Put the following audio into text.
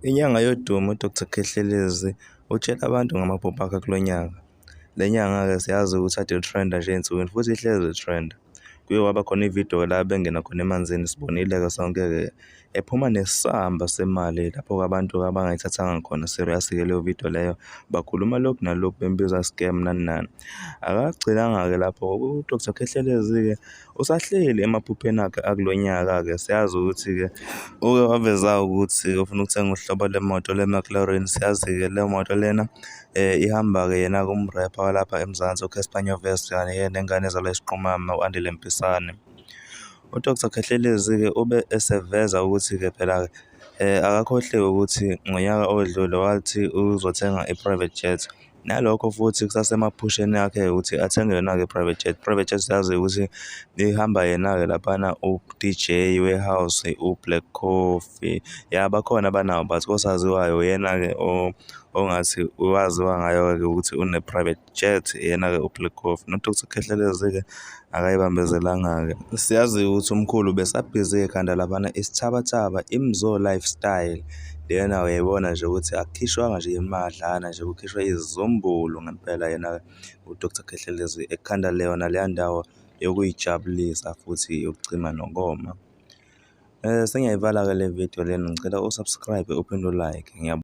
Inyanga yodumo uDr Khehlelezi utshela abantu ngamaphupho akhe kulo nyaka. Le nyanga-ke siyazi ukuthi ade trenda nje ey'nsukwini futhi ihlezi trenda. Kuye kwaba khona ividiyo la bengena khona emanzini sibonile-ke sonke-ke ephuma nesamba semali lapho-ke abantu abangayithathanga khona serious-ke leyo vidiyo leyo bakhuluma lokhu nalokhu bembiza scam nani nani. Akagcinanga-ke lapho uDr Khehlelezi-ke usahleli emaphupheni akhe akulo nyaka-ke siyazi ukuthi-ke uke waveza ukuthi ufuna ukuthenga uhlobo lwemoto le-McLaren. Siyazi-ke leyo moto lena ihamba-ke yena-ke umrepha walapha eMzansi kanye nengane ezalwa isiqhumama u-Andile Mpisane. UDr Khehlelezi-ke ube eseveza ukuthi-ke phela-ke akakhohliwe ukuthi ngonyaka odlule wathi uzothenga i-private jet. Nalokho futhi kusasemaphusheni akhe ukuthi athenge yona-ke i-private jet. I-private jet siyazi ukuthi ihamba yena-ke laphana u-DJ we-house, u-Black Coffee. Ya bakhona abanawo but kosaziwayo yena-ke ongathi waziwa ngayo-ke ukuthi une-private jet yena-ke u-Black Coffee. No-Dr Khehlelezi-ke akayibambezelanga-ke. Siyazi ukuthi umkhulu besabhizi ekhanda laphana isithabathaba Imzo lifestyle. Lena uyayibona nje ukuthi akukhishwanga nje imadlana nje kukhishwa izizumbulu ngempela yena-ke uDr Khehlelezi ekhanda leyona leya ndawo yokuyijabulisa futhi yokucima nokoma. Sengiyayivala-ke le vidiyo lena ngicela u-subscribe uphinde u-like.